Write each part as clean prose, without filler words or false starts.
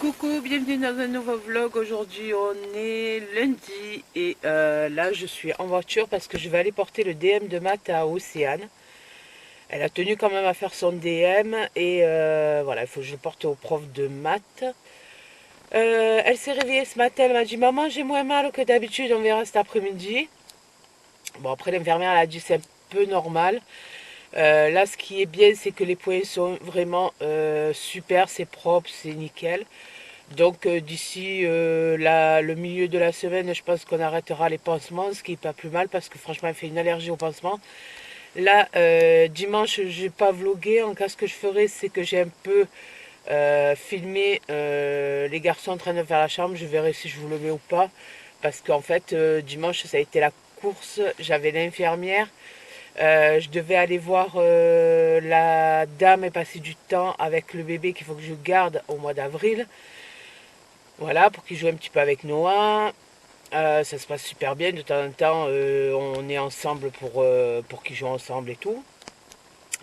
Coucou, bienvenue dans un nouveau vlog. Aujourd'hui on est lundi et là je suis en voiture parce que je vais aller porter le DM de maths à Océane. Elle a tenu quand même à faire son DM et voilà, il faut que je le porte au prof de maths. Elle s'est réveillée ce matin, elle m'a dit maman j'ai moins mal que d'habitude, on verra cet après-midi. Bon après l'infirmière elle a dit c'est un peu normal. Là ce qui est bien c'est que les points sont vraiment super, c'est propre, c'est nickel. Donc d'ici le milieu de la semaine, je pense qu'on arrêtera les pansements, ce qui n'est pas plus mal parce que franchement, elle fait une allergie aux pansements. Là, dimanche, je n'ai pas vlogué. En cas, ce que je ferai, c'est que j'ai un peu filmé les garçons en train de faire la chambre. Je verrai si je vous le mets ou pas. Parce qu'en fait, dimanche, ça a été la course. J'avais l'infirmière. Je devais aller voir la dame et passer du temps avec le bébé qu'il faut que je garde au mois d'avril. Voilà, pour qu'il joue un petit peu avec Noah. Ça se passe super bien. De temps en temps, on est ensemble pour qu'ils jouent ensemble et tout.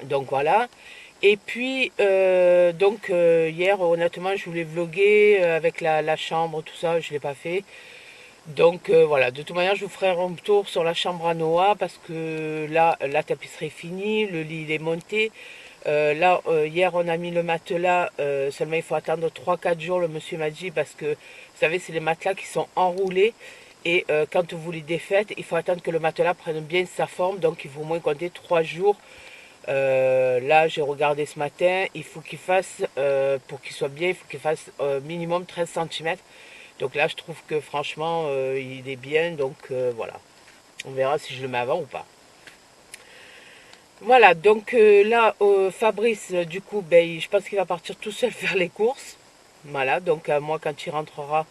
Donc voilà. Et puis, hier, honnêtement, je voulais vlogger avec la chambre, tout ça. Je ne l'ai pas fait. Donc voilà, de toute manière, je vous ferai un tour sur la chambre à Noah parce que là, la tapisserie est finie, le lit il est monté. Hier, on a mis le matelas, seulement il faut attendre 3 4 jours, le monsieur m'a dit, parce que, vous savez, c'est les matelas qui sont enroulés. Et quand vous les défaites, il faut attendre que le matelas prenne bien sa forme, donc il faut au moins compter 3 jours. Là, j'ai regardé ce matin, il faut qu'il fasse, pour qu'il soit bien, il faut qu'il fasse minimum 13 cm. Donc là, je trouve que franchement, il est bien. Donc voilà. On verra si je le mets avant ou pas. Voilà, donc là, Fabrice, du coup, ben, je pense qu'il va partir tout seul faire les courses. Voilà, donc moi, quand il rentrera,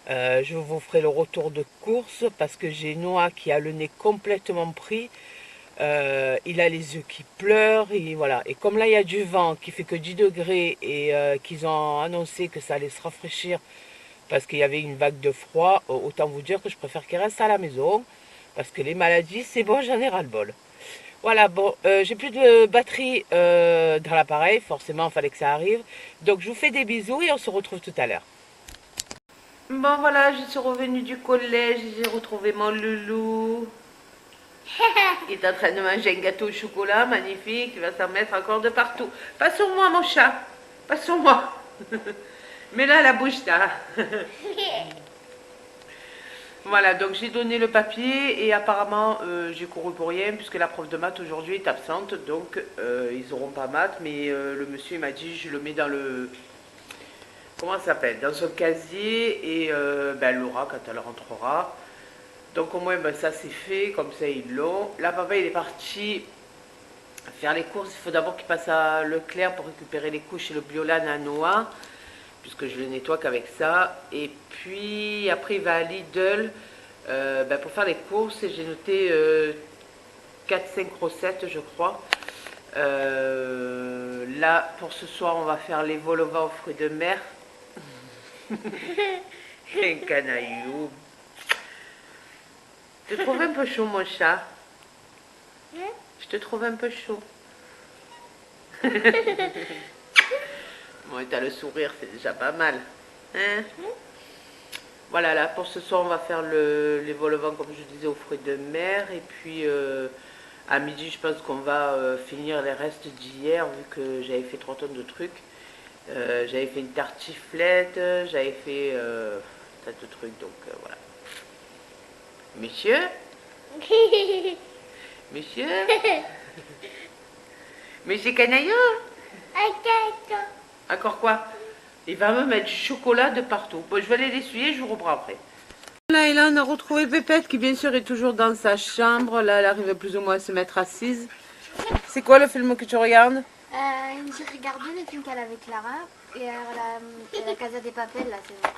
je vous ferai le retour de course parce que j'ai Noah qui a le nez complètement pris. Il a les yeux qui pleurent. Et voilà. Et comme là, il y a du vent qui fait que 10 degrés et qu'ils ont annoncé que ça allait se rafraîchir parce qu'il y avait une vague de froid, autant vous dire que je préfère qu'il reste à la maison, parce que les maladies, c'est bon, j'en ai ras-le-bol. Voilà, bon, j'ai plus de batterie dans l'appareil, forcément, il fallait que ça arrive. Donc, je vous fais des bisous et on se retrouve tout à l'heure. Bon, voilà, je suis revenue du collège, j'ai retrouvé mon loulou. Il est en train de manger un gâteau au chocolat, magnifique, il va s'en mettre encore de partout. Pas sur moi, mon chat, pas sur moi. Mais là, la bouche, là. Voilà, donc j'ai donné le papier et apparemment j'ai couru pour rien puisque la prof de maths aujourd'hui est absente, donc ils n'auront pas maths, mais le monsieur m'a dit je le mets dans le, comment ça s'appelle, dans son casier et ben, elle l'aura quand elle rentrera. Donc au moins ben, ça c'est fait, comme ça ils l'ont. Là papa il est parti faire les courses, il faut d'abord qu'il passe à Leclerc pour récupérer les couches et le biolan à Noah, puisque je le nettoie qu'avec ça. Et puis après il va à Lidl ben, pour faire les courses. J'ai noté 4-5 recettes je crois. Là pour ce soir on va faire les vol au vent aux fruits de mer. Un canaillou. Je te trouve un peu chaud mon chat. Je te trouve un peu chaud. Bon, et t'as le sourire, c'est déjà pas mal. Hein? Voilà, là, pour ce soir, on va faire les vol au vent, comme je disais, aux fruits de mer. Et puis, à midi, je pense qu'on va finir les restes d'hier, vu que j'avais fait 3 tonnes de trucs. J'avais fait une tartiflette, j'avais fait tas de trucs, donc voilà. Monsieur? Monsieur? Monsieur Canaillot? Encore quoi? Il va me mettre du chocolat de partout. Bon, je vais aller l'essuyer, je vous reprends après. Là, et là, on a retrouvé Pépette qui, bien sûr, est toujours dans sa chambre. Là, elle arrive plus ou moins à se mettre assise. C'est quoi le film que tu regardes? J'ai regardé le film qu'elle avait avec Clara et la Casa des Papel, la saison 1.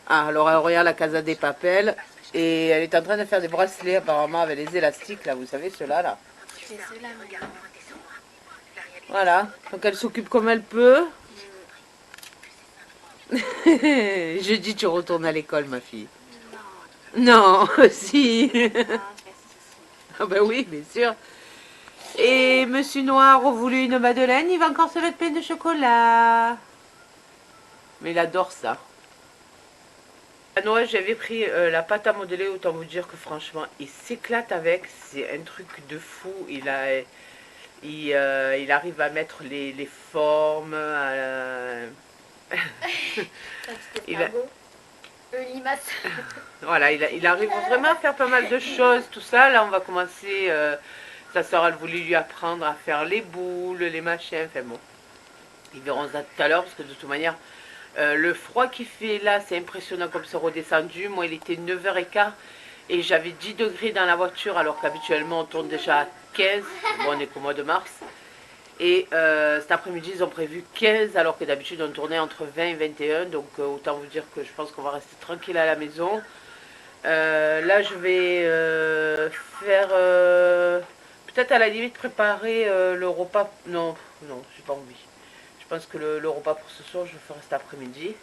Ah, alors elle regarde la Casa des Papel et elle est en train de faire des bracelets apparemment avec les élastiques, là, vous savez, ceux-là, là. C'est ceux-là, maman. Voilà, donc elle s'occupe comme elle peut. Je dis tu retournes à l'école, ma fille. Non, si. Ah ben oui, bien sûr. Et Monsieur Noir a voulu une madeleine, il va encore se mettre plein de chocolat. Mais il adore ça. À Noël, j'avais pris la pâte à modeler. Autant vous dire que franchement, il s'éclate avec. C'est un truc de fou. Il arrive à mettre les formes. Il a- Limace. voilà, il arrive vraiment à faire pas mal de choses. Tout ça, là, on va commencer. Sa soeur, elle voulait lui apprendre à faire les boules, les machins. Enfin bon, ils verront ça tout à l'heure parce que de toute manière, le froid qu'il fait là, c'est impressionnant comme c'est redescendu. Moi, il était 9h15 et j'avais 10 degrés dans la voiture alors qu'habituellement on tourne déjà à 15. Bon, on est qu'au mois de mars. Et cet après-midi, ils ont prévu 15 alors que d'habitude on tournait entre 20 et 21. Donc autant vous dire que je pense qu'on va rester tranquille à la maison. Là, je vais faire... peut-être à la limite préparer le repas. Non, non, j'ai pas envie. Je pense que le repas pour ce soir, je le ferai cet après-midi.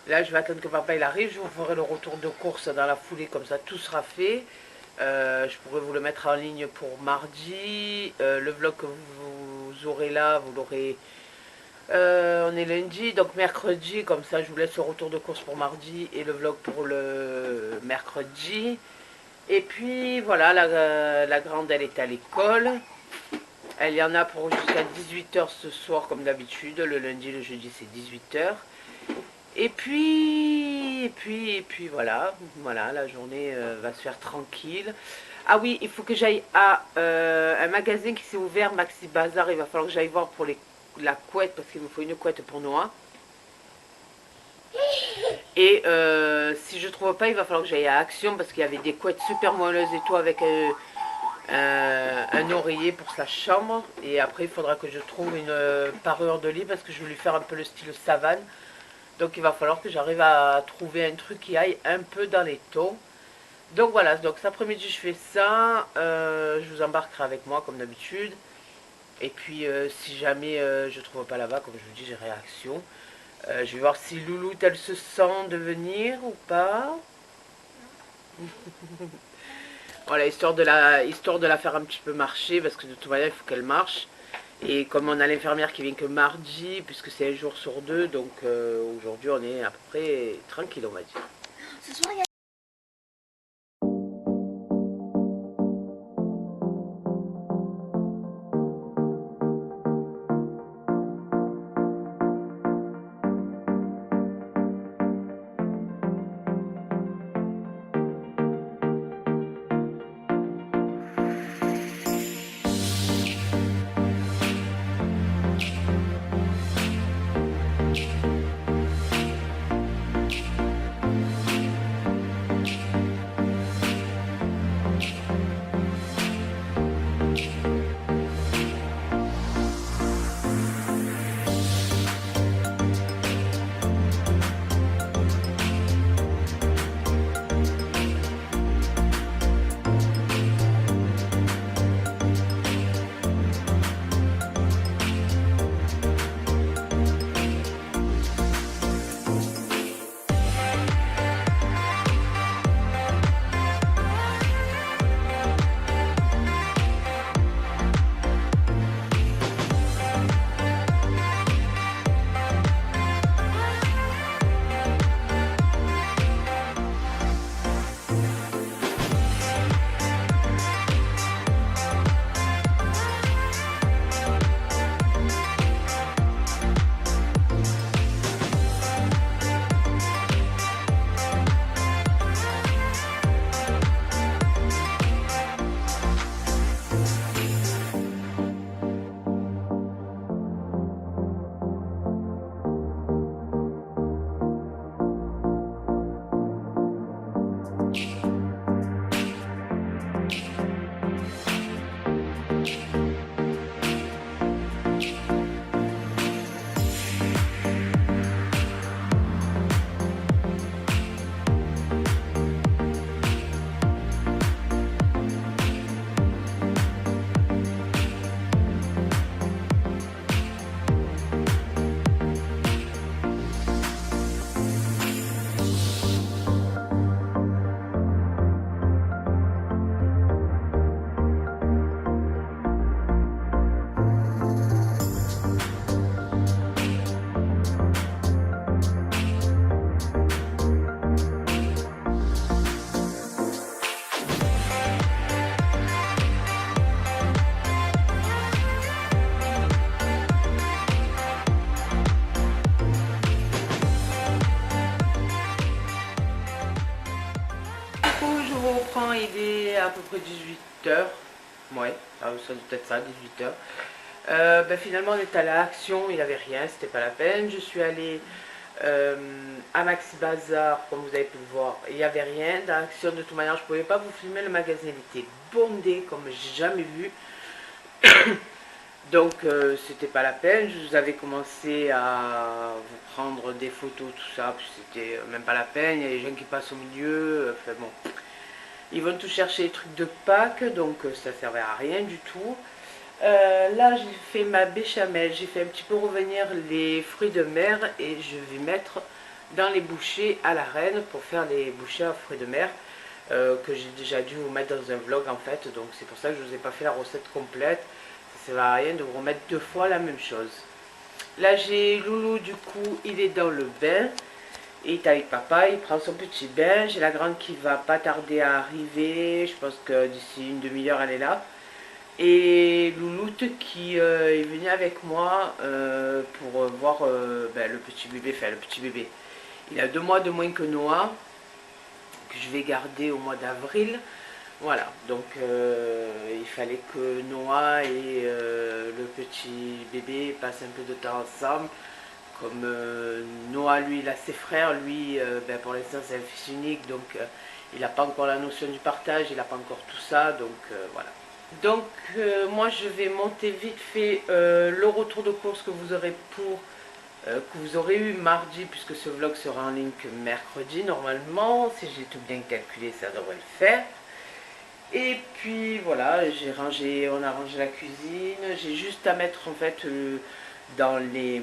Là, je vais attendre que papa il arrive. Je vous ferai le retour de course dans la foulée, comme ça tout sera fait. Je pourrais vous le mettre en ligne pour mardi. Le vlog que vous aurez là, vous l'aurez... on est lundi, donc mercredi, comme ça je vous laisse le retour de course pour mardi et le vlog pour le mercredi. Et puis voilà, la grande elle est à l'école. Elle y en a pour jusqu'à 18h ce soir comme d'habitude. Le lundi, le jeudi c'est 18h. Et puis voilà, la journée va se faire tranquille. Ah oui, il faut que j'aille à un magasin qui s'est ouvert, Maxi Bazar. Il va falloir que j'aille voir pour la couette, parce qu'il me faut une couette pour Noah. Et si je trouve pas, il va falloir que j'aille à Action, parce qu'il y avait des couettes super moelleuses et tout, avec un oreiller pour sa chambre. Et après, il faudra que je trouve une parure de lit, parce que je vais lui faire un peu le style savane. Donc il va falloir que j'arrive à trouver un truc qui aille un peu dans les tons. Donc voilà, donc cet après-midi je fais ça. Je vous embarquerai avec moi comme d'habitude. Et puis si jamais je trouve pas là-bas, comme je vous dis, j'ai réaction. Je vais voir si Loulou elle se sent de venir ou pas. Voilà, histoire de la faire un petit peu marcher, parce que de toute manière il faut qu'elle marche. Et comme on a l'infirmière qui vient que mardi, puisque c'est un jour sur deux, donc aujourd'hui on est à peu près tranquille, on va dire. Ce soir, il y a... il est à peu près 18h. Ouais, ça doit être ça, 18h. Ben, finalement, on est allé à Action, il n'y avait rien, c'était pas la peine. Je suis allée à Maxi Bazar, comme vous avez pu le voir, il n'y avait rien. Dans Action, de toute manière, je ne pouvais pas vous filmer, le magasin il était bondé comme j'ai jamais vu. Donc, c'était pas la peine. Je vous avais commencé à vous prendre des photos, tout ça, puis c'était même pas la peine. Il y a des gens qui passent au milieu, enfin bon. Ils vont tout chercher les trucs de Pâques, donc ça servait à rien du tout. Là, j'ai fait ma béchamel, j'ai fait un petit peu revenir les fruits de mer et je vais mettre dans les bouchées à la reine pour faire les bouchées à fruits de mer que j'ai déjà dû vous mettre dans un vlog en fait. Donc c'est pour ça que je ne vous ai pas fait la recette complète. Ça ne sert à rien de vous remettre 2 fois la même chose. Là, j'ai Loulou, du coup, il est dans le bain. Il est avec papa, il prend son petit bain. J'ai la grande qui va pas tarder à arriver. Je pense que d'ici une demi-heure, elle est là. Et Louloute qui est venu avec moi pour voir ben, le petit bébé, enfin le petit bébé. Il a 2 mois de moins que Noah, que je vais garder au mois d'avril. Voilà, donc il fallait que Noah et le petit bébé passent un peu de temps ensemble. Comme Noah, lui, il a ses frères, lui, ben, pour l'instant c'est un fils unique, donc il n'a pas encore la notion du partage, il n'a pas encore tout ça, donc voilà. Donc moi je vais monter vite fait le retour de course que vous aurez que vous aurez eu mardi, puisque ce vlog sera en ligne que mercredi normalement. Si j'ai tout bien calculé, ça devrait le faire. Et puis voilà, on a rangé la cuisine. J'ai juste à mettre en fait dans les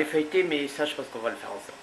feuilletés, mais ça je pense qu'on va le faire ensemble.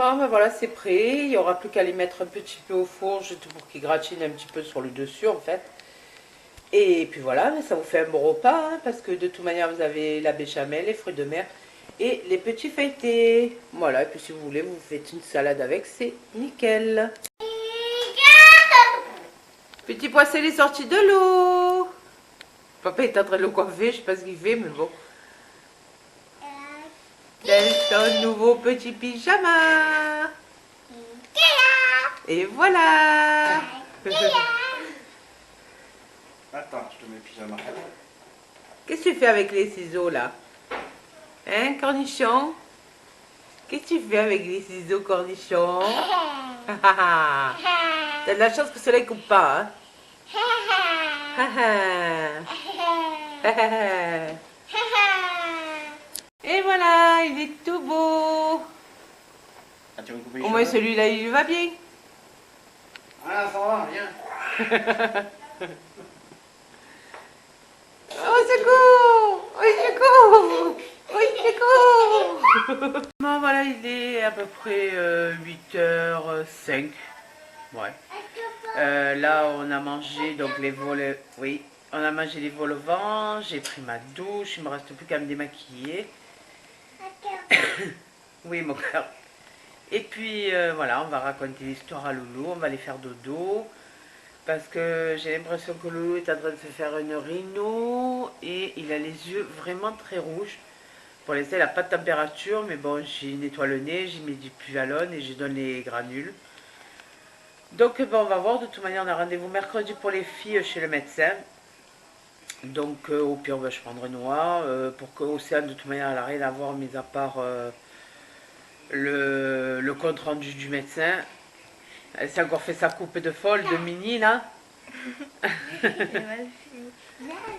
Bon, ben voilà, c'est prêt. Il n'y aura plus qu'à les mettre un petit peu au four, juste pour qu'ils gratinent un petit peu sur le dessus, en fait. Et puis voilà, ça vous fait un bon repas, hein, parce que de toute manière, vous avez la béchamel, les fruits de mer et les petits feuilletés. Voilà, et puis si vous voulez, vous faites une salade avec, c'est nickel. Petit poisson est sorti de l'eau. Papa est en train de le coiffer, je sais pas ce qu'il fait, mais bon. Dans son nouveau petit pyjama. Et voilà. Attends, je te mets le pyjama. Qu'est-ce que tu fais avec les ciseaux là? Hein, cornichon? Qu'est-ce que tu fais avec les ciseaux, cornichon? T'as de la chance que cela ne coupe pas, hein? Et voilà, il est tout beau. Ah, tu veux me couper les Au moins cheveux? celui-là, il va bien. Ah, ça va, viens. Oh, c'est court! Oh, c'est court! Oh, c'est court! Bon, voilà, il est à peu près 8h05. Ouais. Là, on a mangé donc les vols. Oui, on a mangé les vols au vent. J'ai pris ma douche. Il me reste plus qu'à me démaquiller. Oui, mon cœur. Et puis voilà, on va raconter l'histoire à Loulou. On va aller faire dodo. Parce que j'ai l'impression que Loulou est en train de se faire une rhino. Et il a les yeux vraiment très rouges. Pour l'instant, il n'a pas de température. Mais bon, j'ai nettoie le nez, j'ai mis du Puvalone et j'ai donné les granules. Donc bon, on va voir. De toute manière, on a rendez-vous mercredi pour les filles chez le médecin. Donc au pire, je prendrai Noah. Pour que Océane, de toute manière, elle n'a rien à voir, mis à part le compte rendu du médecin. Elle s'est encore fait sa coupe de folle, de mini là.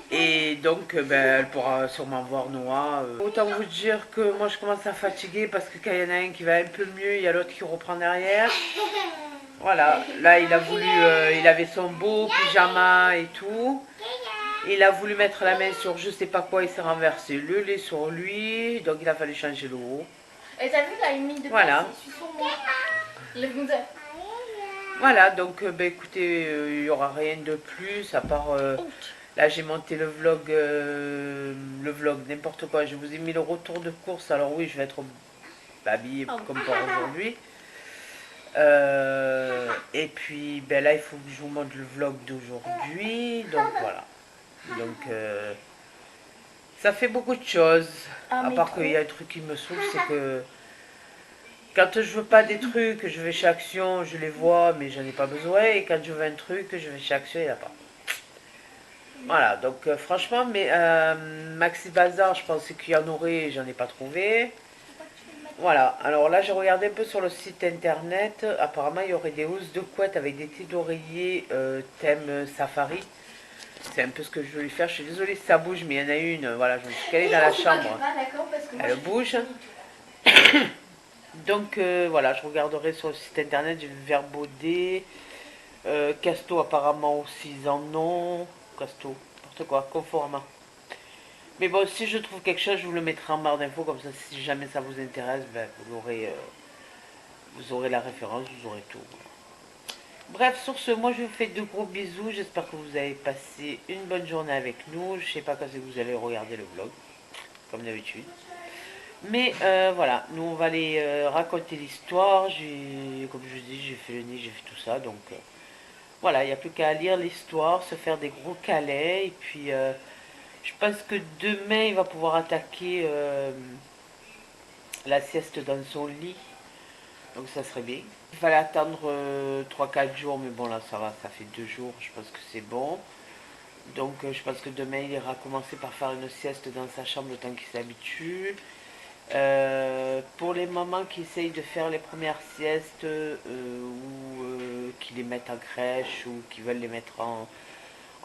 Et donc, ben, elle pourra sûrement voir Noah. Autant vous dire que moi, je commence à fatiguer parce que quand il y en a un qui va un peu mieux, il y a l'autre qui reprend derrière. Voilà, là, il a voulu, il avait son beau pyjama et tout. Il a voulu mettre la main sur je sais pas quoi, il s'est renversé le lait sur lui, donc il a fallu changer l'eau. Et t'as vu là, il mis de Voilà. place, il suit sur moi. Le goût. Voilà, donc ben, écoutez, il n'y aura rien de plus à part... là j'ai monté le vlog n'importe quoi. Je vous ai mis le retour de course, alors oui je vais être habillée comme pour aujourd'hui. Et puis ben là il faut que je vous montre le vlog d'aujourd'hui, donc voilà. Donc ça fait beaucoup de choses, à part qu'il y a un truc qui me saoule, c'est que... Quand je veux pas des trucs, je vais chez Action, je les vois, mais j'en ai pas besoin. Et quand je veux un truc, je vais chez Action, il n'y en a pas. Voilà, donc franchement, mais Maxi Bazar, je pensais qu'il y en aurait, j'en ai pas trouvé. Voilà, alors là, j'ai regardé un peu sur le site internet. Apparemment, il y aurait des housses de couette avec des têtes d'oreiller thème safari. C'est un peu ce que je voulais faire. Je suis désolée si ça bouge, mais il y en a une. Voilà, je me suis calée dans la chambre. Elle bouge. Donc voilà, je regarderai sur le site internet, j'ai vu Verbaudet, Casto apparemment aussi ils en ont, Casto, n'importe quoi, Conforama. Mais bon, si je trouve quelque chose, je vous le mettrai en barre d'infos, comme ça si jamais ça vous intéresse, ben, vous aurez la référence, vous aurez tout. Bref, sur ce, moi je vous fais de gros bisous, j'espère que vous avez passé une bonne journée avec nous, je sais pas quand vous allez regarder le vlog, comme d'habitude. Mais voilà, nous on va aller raconter l'histoire. Comme je vous dis, j'ai fait le nid, j'ai fait tout ça. Donc voilà, il n'y a plus qu'à lire l'histoire, se faire des gros câlins. Et puis je pense que demain il va pouvoir attaquer la sieste dans son lit. Donc ça serait bien. Il fallait attendre 3-4 jours, mais bon là ça va, ça fait 2 jours, je pense que c'est bon. Donc je pense que demain il ira commencer par faire une sieste dans sa chambre le temps qu'il s'habitue. Pour les mamans qui essayent de faire les premières siestes ou qui les mettent en crèche ou qui veulent les mettre en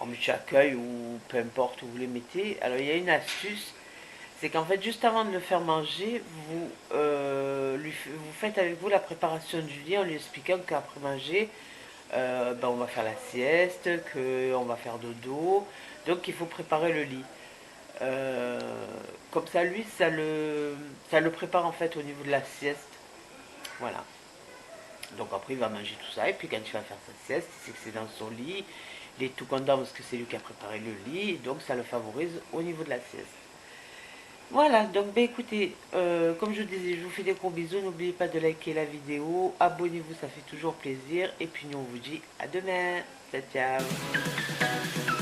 multi-accueil ou peu importe où vous les mettez, alors il y a une astuce, c'est qu'en fait juste avant de le faire manger, vous faites avec vous la préparation du lit en lui expliquant qu'après manger, ben, on va faire la sieste, qu'on va faire dodo, donc il faut préparer le lit. Comme ça lui ça le prépare en fait au niveau de la sieste, voilà. Donc après il va manger tout ça et puis quand il va faire sa sieste, c'est que c'est dans son lit, il est tout content parce que c'est lui qui a préparé le lit, donc ça le favorise au niveau de la sieste. Voilà, donc ben écoutez, comme je vous disais, je vous fais des gros bisous, n'oubliez pas de liker la vidéo, abonnez-vous, ça fait toujours plaisir, et puis nous on vous dit à demain, ciao ciao.